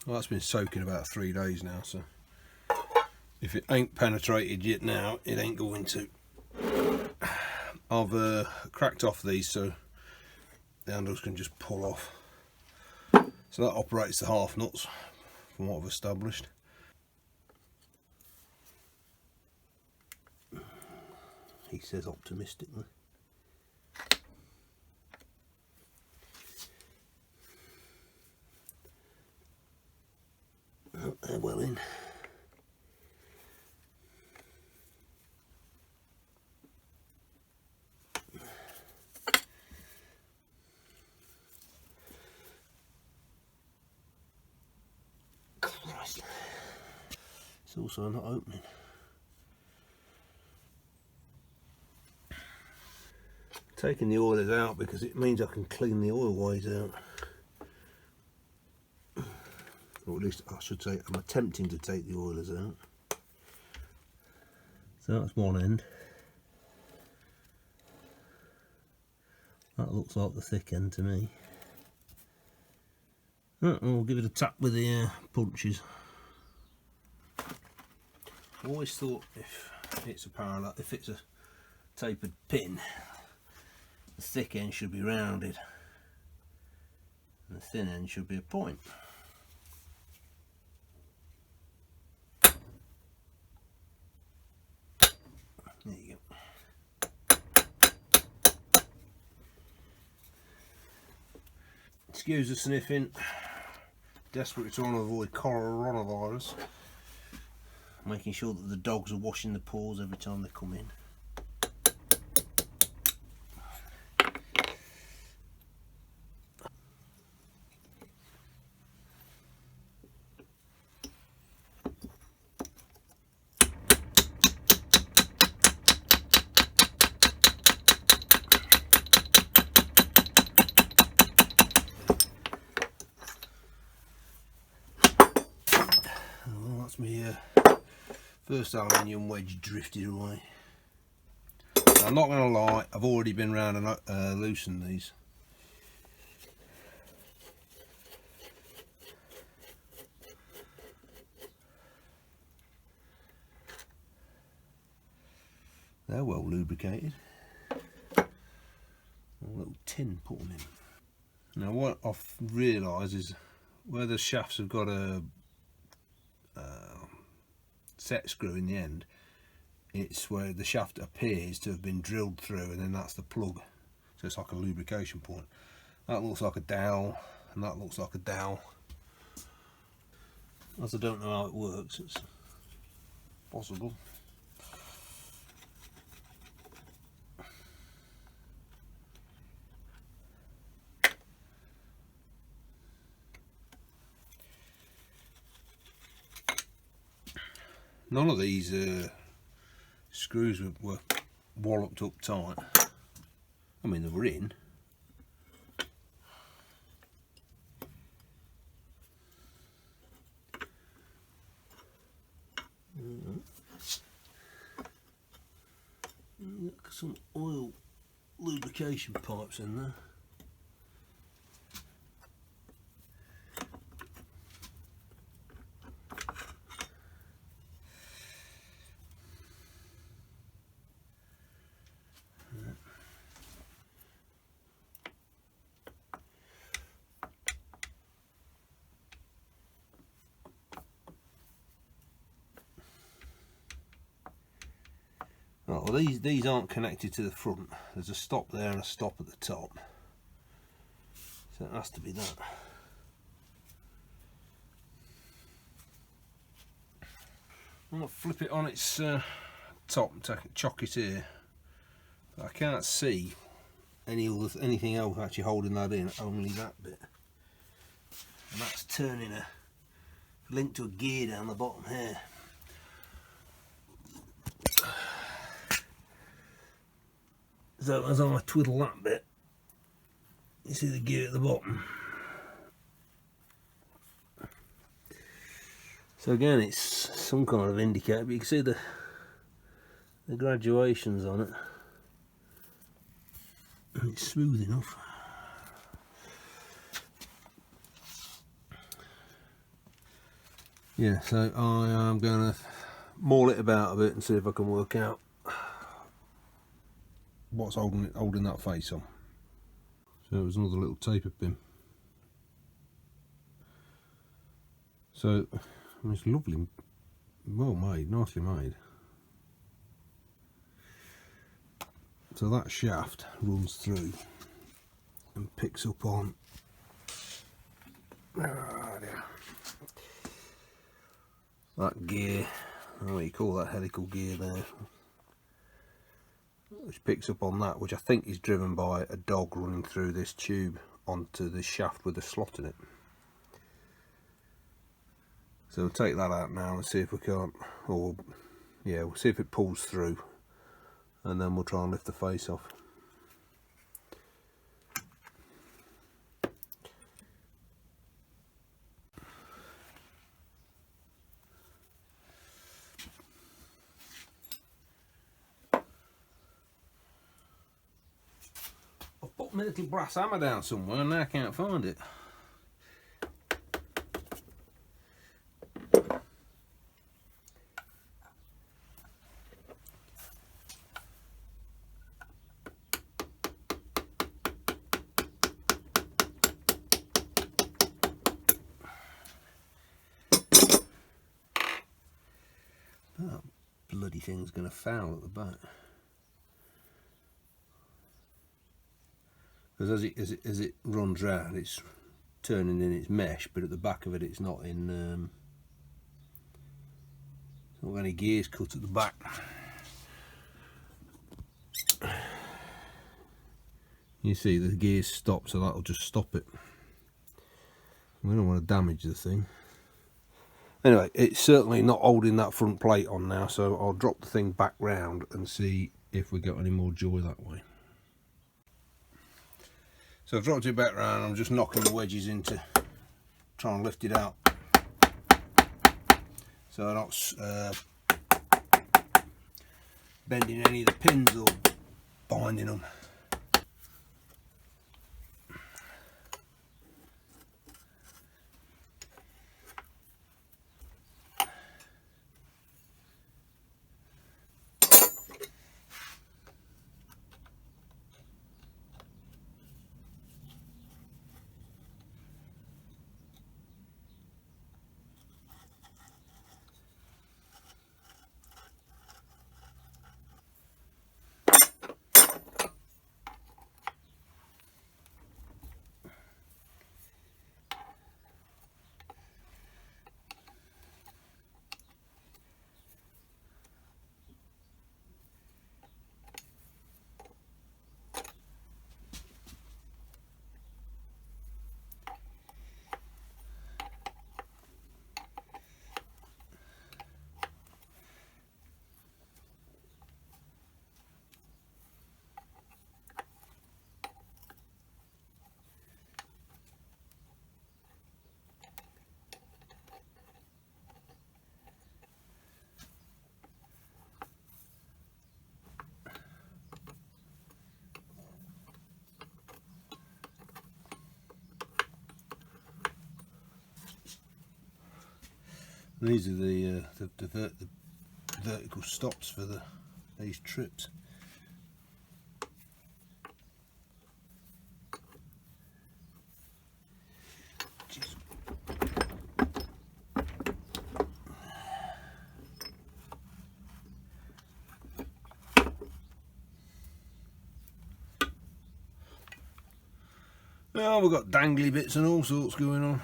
Well, that's been soaking about 3 days now, so if it ain't penetrated yet now, it ain't going to. I've cracked off these so the handles can just pull off. So that operates the half nuts from what I've established. He says optimistically. Oh, they're well in. Christ. It's also not opening. Taking the oilers out because it means I can clean the oil ways out. Or at least I should say I'm attempting to take the oilers out. So that's one end. That looks like the thick end to me. Right, we'll give it a tap with the punches. I always thought if it's a parallel, if it's a tapered pin, the thick end should be rounded and the thin end should be a point. There you go. Excuse the sniffing. Desperate trying to avoid coronavirus. Making sure that the dogs are washing the paws every time they come in. That's my first aluminium wedge drifted away. Now, I'm not going to lie, I've already been round and loosened these. They're well lubricated. A little tin put them in. Now what I've realised is where the shafts have got a set screw in the end, it's where the shaft appears to have been drilled through, and then that's the plug, so it's like a lubrication point. That looks like a dowel and that looks like a dowel. As I don't know how it works, it's possible. None of these screws were walloped up tight. I mean, they were in. Look, some oil lubrication pipes in there. Oh, well, these aren't connected to the front. There's a stop there and a stop at the top, so it has to be that. I'm going to flip it on its top and chock it here. But I can't see anything else actually holding that in, only that bit. And that's turning a link to a gear down the bottom here. So as I twiddle that bit, you see the gear at the bottom. So again, it's some kind of indicator, but you can see the graduations on it. And it's smooth enough. Yeah, so I am going to maul it about a bit and see if I can work out what's holding that face on. So it was another little taper pin. So it's lovely, well made, nicely made. So that shaft runs through and picks up on that gear, I don't know what you call that helical gear there, which picks up on that, which I think is driven by a dog running through this tube onto this shaft with a slot in it. So we'll take that out now and see if we can't, or yeah, we'll see if it pulls through, and then we'll try and lift the face off. I've put my little brass hammer down somewhere and now I can't find it. That bloody thing's going to foul at the back. Because as it runs round, it's turning in its mesh, but at the back of it, it's not in. Not got any gears cut at the back. You see the gears stop, so that'll just stop it. We don't want to damage the thing. Anyway, it's certainly not holding that front plate on now, so I'll drop the thing back round and see if we got any more joy that way. So I've dropped it back round, I'm just knocking the wedges in to try and lift it out. So I'm not bending any of the pins or binding them. These are the vertical stops for these trips. Oh, we've got dangly bits and all sorts going on.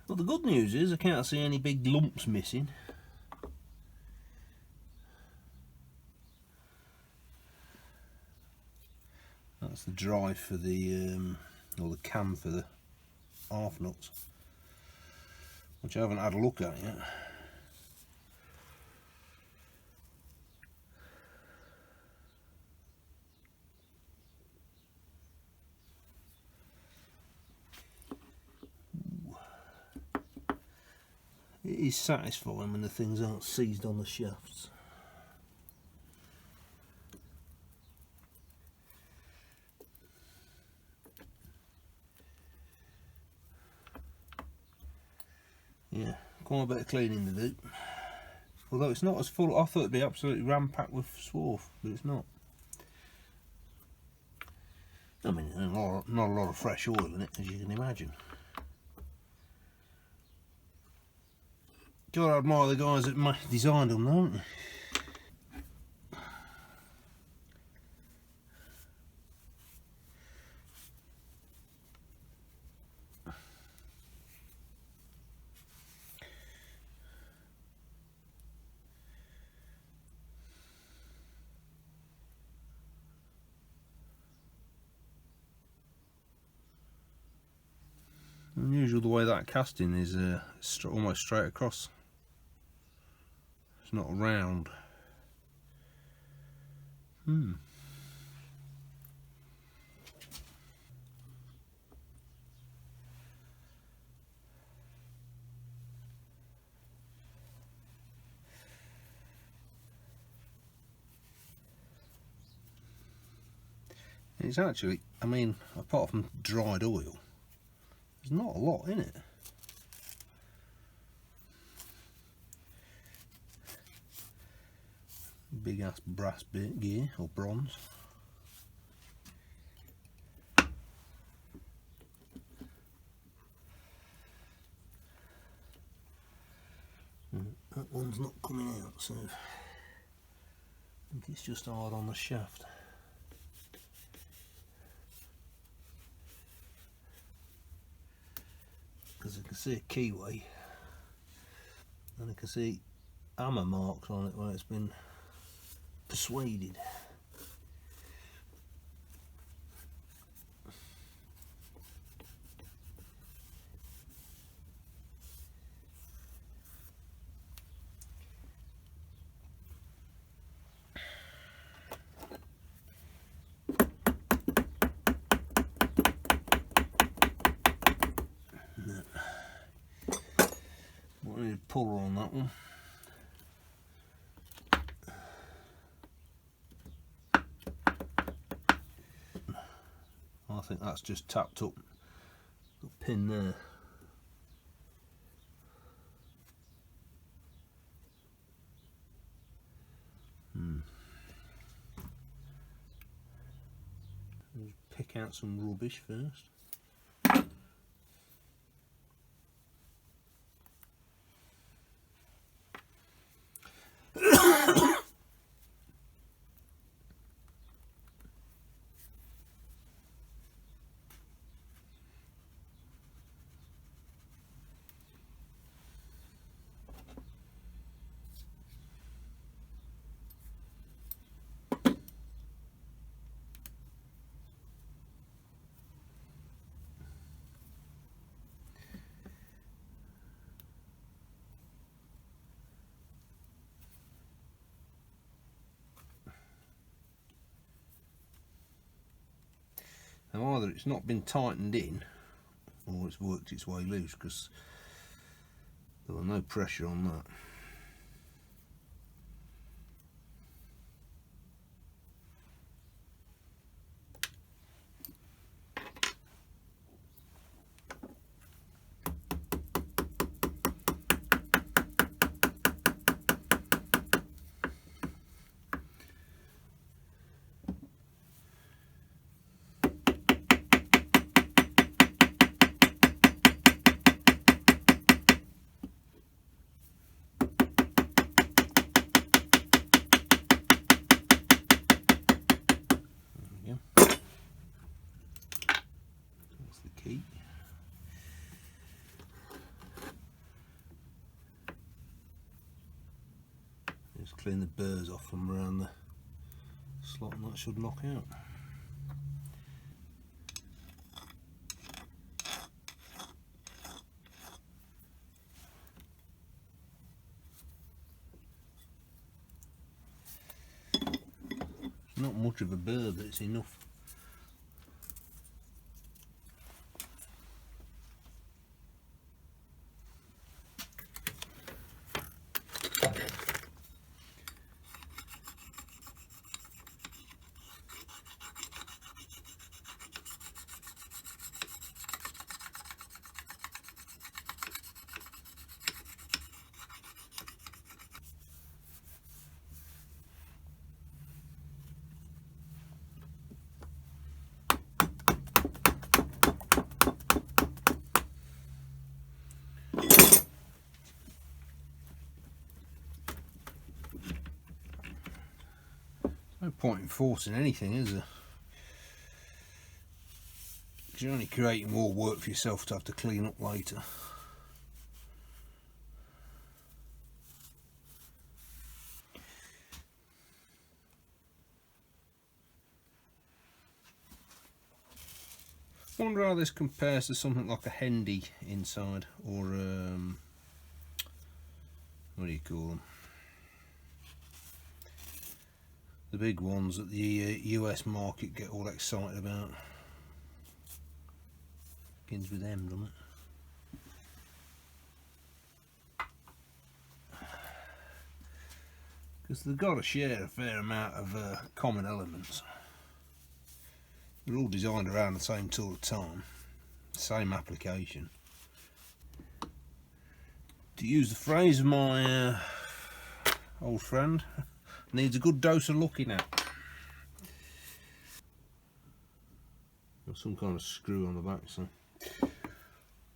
Well, the good news is I can't see any big lumps missing. That's the drive for the, or the cam for the half nuts, which I haven't had a look at yet. It is satisfying when the things aren't seized on the shafts. Yeah, quite a bit of cleaning to do. Although it's not as full, I thought it'd be absolutely ram-packed with swarf, but it's not. I mean, not a lot of fresh oil in it, as you can imagine. Gotta admire the guys that designed them, don't you? Unusual the way that casting is almost straight across. It's not round. It's actually, I mean, apart from dried oil, there's not a lot in it. Big ass brass bit gear, or bronze. That one's not coming out, so I think it's just hard on the shaft. Because I can see a keyway, and I can see hammer marks on it where it's been persuaded. I need a puller on that one. I think that's just tapped up the pin there. Let's pick out some rubbish first. Now either it's not been tightened in or it's worked its way loose, because there was no pressure on that. Just clean the burrs off from around the slot, and that should knock out. It's not much of a burr, but it's enough. point in forcing anything, is there? Because you're only creating more work for yourself to have to clean up later. I wonder how this compares to something like a Hendy inside, or what do you call them? The big ones that the US market get all excited about. Begins with M, doesn't it? Because they've got to share a fair amount of common elements. They're all designed around the same tool at time, same application. To use the phrase of my old friend, needs a good dose of looking at. Got some kind of screw on the back, so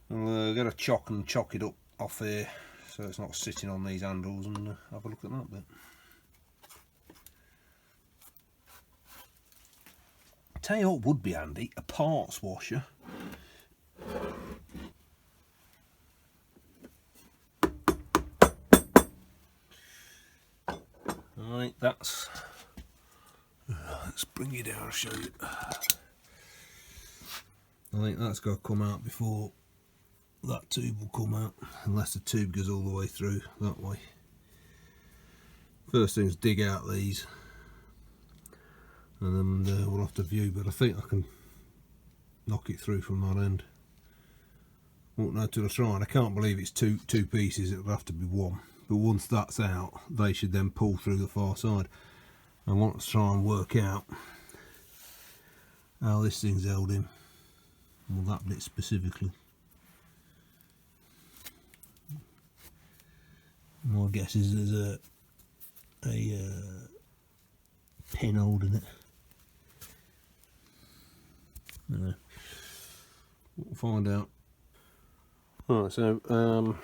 I'll get a chock and chock it up off here so it's not sitting on these handles, and have a look at that bit. Tell you what would be handy, a parts washer. Right, that's, let's bring you down and show you. I think that's got to come out before that tube will come out, unless the tube goes all the way through that way. First thing is dig out these, and then we'll have to view, but I think I can knock it through from that end. Won't know till I try, and I can't believe it's two pieces, it'll have to be one. But once that's out, they should then pull through the far side. I want to try and work out how this thing's held in, well, that bit specifically. My guess is there's a pin holding it. Anyway, we'll find out. Alright, so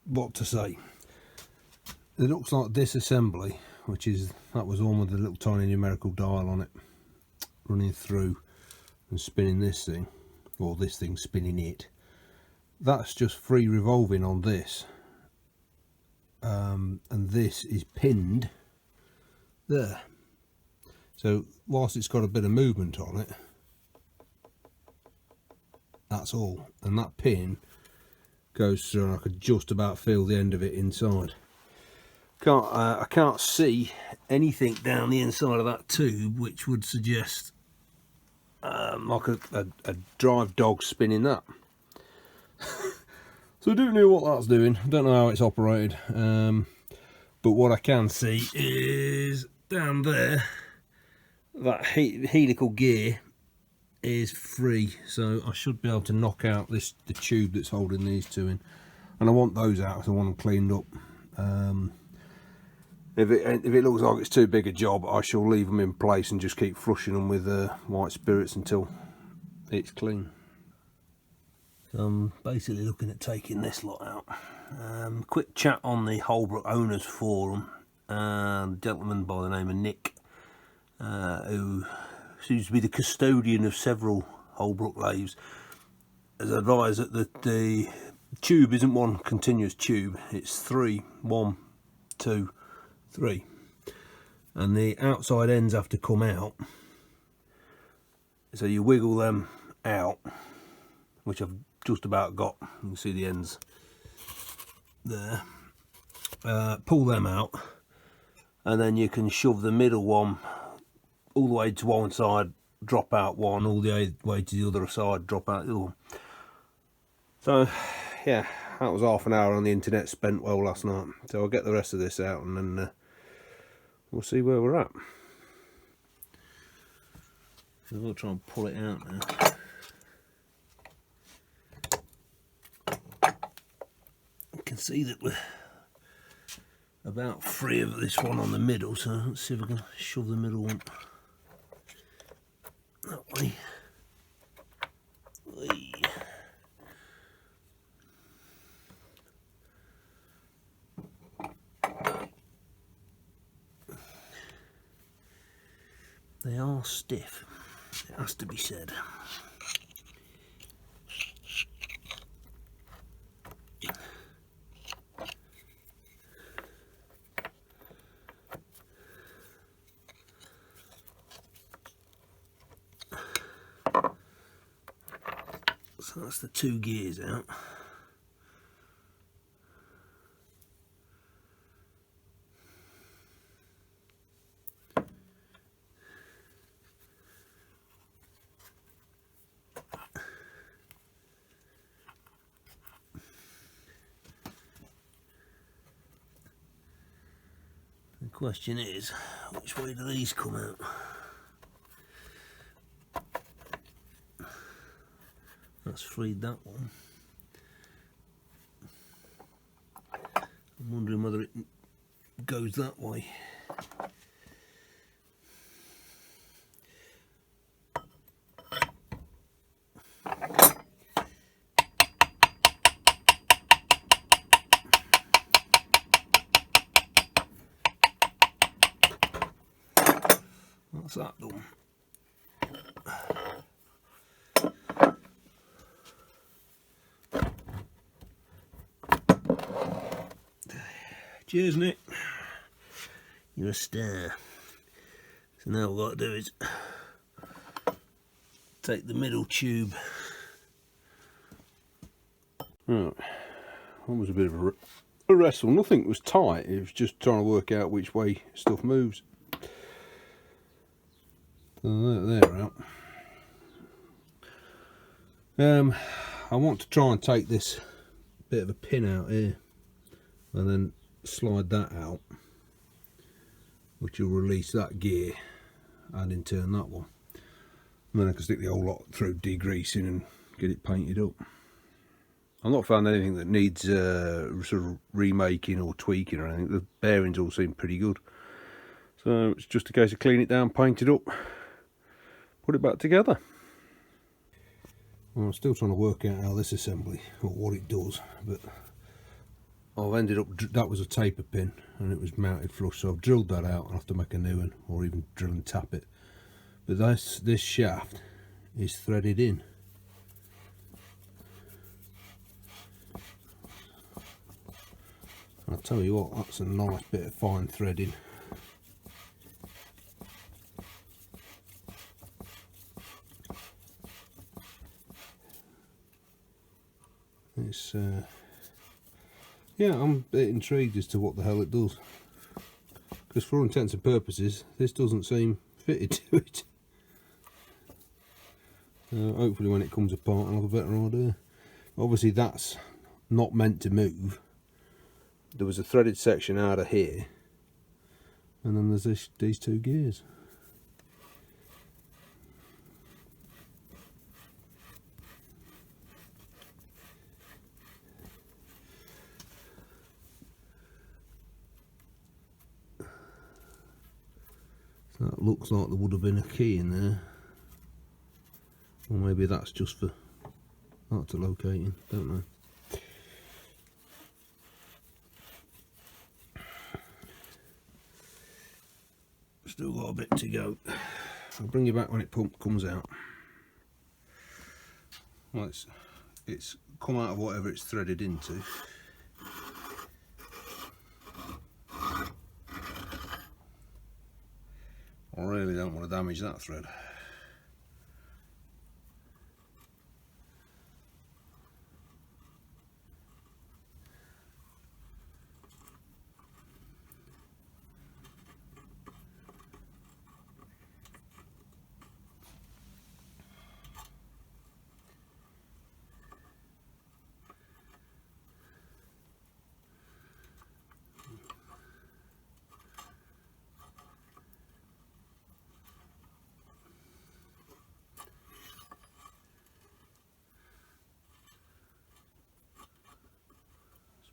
what to say? It looks like disassembly, that was one with a little tiny numerical dial on it, running through and spinning this thing, or this thing spinning it. That's just free revolving on this, and this is pinned there. So whilst it's got a bit of movement on it, that's all, and that pin goes through, and I could just about feel the end of it inside. I can't see anything down the inside of that tube which would suggest like a drive dog spinning that. So I don't know what that's doing, I don't know how it's operated, but what I can see is down there that helical gear is free, so I should be able to knock out the tube that's holding these two in, and I want those out because I want them cleaned up. If it looks like it's too big a job, I shall leave them in place and just keep flushing them with white spirits until it's clean. So I'm basically looking at taking this lot out. Quick chat on the Holbrook owners forum. A gentleman by the name of Nick, who seems to be the custodian of several Holbrook lathes, has advised that the tube isn't one continuous tube, it's 3, 1, 2, 3, and the outside ends have to come out, so you wiggle them out, which I've just about got. You can see the ends there. Pull them out, and then you can shove the middle one all the way to one side, drop out one, all the way to the other side, drop out the other one. So yeah, that was half an hour on the internet spent well last night. So I'll get the rest of this out, and then we'll see where we're at. So we'll try and pull it out now. You can see that we're about free of this one on the middle, so let's see if I can shove the middle one that way. They are stiff, it has to be said. So that's the 2 gears out. The question is, which way do these come out? That's freed that one. I'm wondering whether it goes that way. That's that done. Cheers, Nick. You're a star. So now what I've got to do is take the middle tube. Right, that was a bit of a wrestle. Nothing was tight, it was just trying to work out which way stuff moves. So they're out. I want to try and take this bit of a pin out here and then slide that out, which will release that gear and in turn that one, and then I can stick the whole lot through degreasing and get it painted up. I've not found anything that needs sort of remaking or tweaking or anything. The bearings all seem pretty good, so it's just a case of clean it down, paint it up, put it back together. Well, I'm still trying to work out how this assembly, or what it does, but I've ended up, that was a taper pin and it was mounted flush, so I've drilled that out. I'll have to make a new one or even drill and tap it. But this shaft is threaded in. I'll tell you what, that's a nice bit of fine threading. It's yeah, I'm a bit intrigued as to what the hell it does, because for all intents and purposes this doesn't seem fitted to it. Hopefully when it comes apart I'll have a better idea. Obviously that's not meant to move. There was a threaded section out of here, and then there's these 2 gears. So that looks like there would have been a key in there, or maybe that's just for that to locate in, don't know. Still got a bit to go. I'll bring you back when it comes out. Well, it's come out of whatever it's threaded into. I really don't want to damage that thread.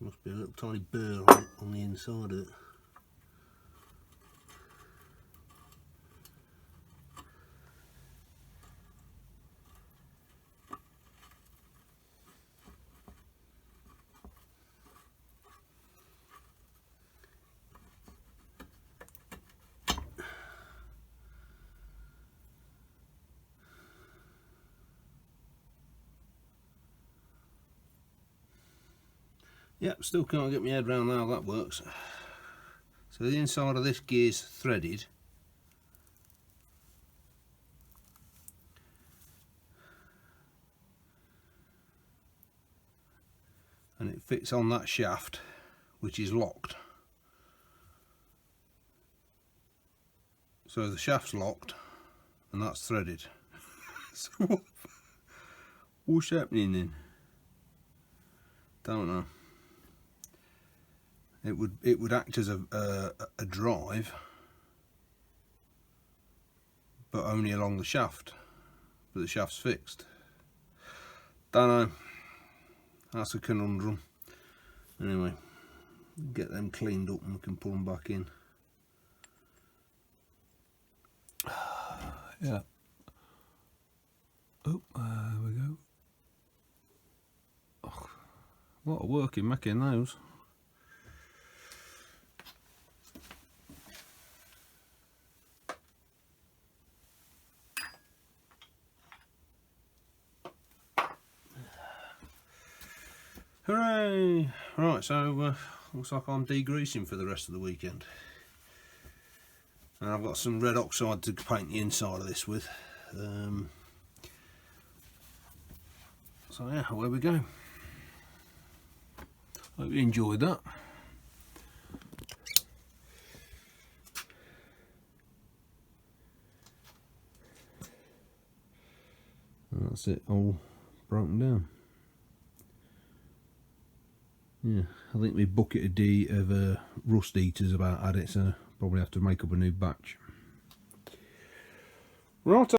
There must be a little tiny burr on the inside of it. Yep, still can't get my head around how that works. So the inside of this gear's threaded. And it fits on that shaft, which is locked. So the shaft's locked and that's threaded. So what's happening then? Don't know. It would act as a drive, but only along the shaft. But the shaft's fixed. Don't know. That's a conundrum. Anyway, get them cleaned up and we can pull them back in. Yeah. Oh, there we go. Oh, a lot of work in making those. Hooray! Right, so looks like I'm degreasing for the rest of the weekend. And I've got some red oxide to paint the inside of this with. So yeah, away we go. Hope you enjoyed that. And that's it, all broken down. Yeah, I think my bucket of rust eaters about had it, so probably have to make up a new batch. Right.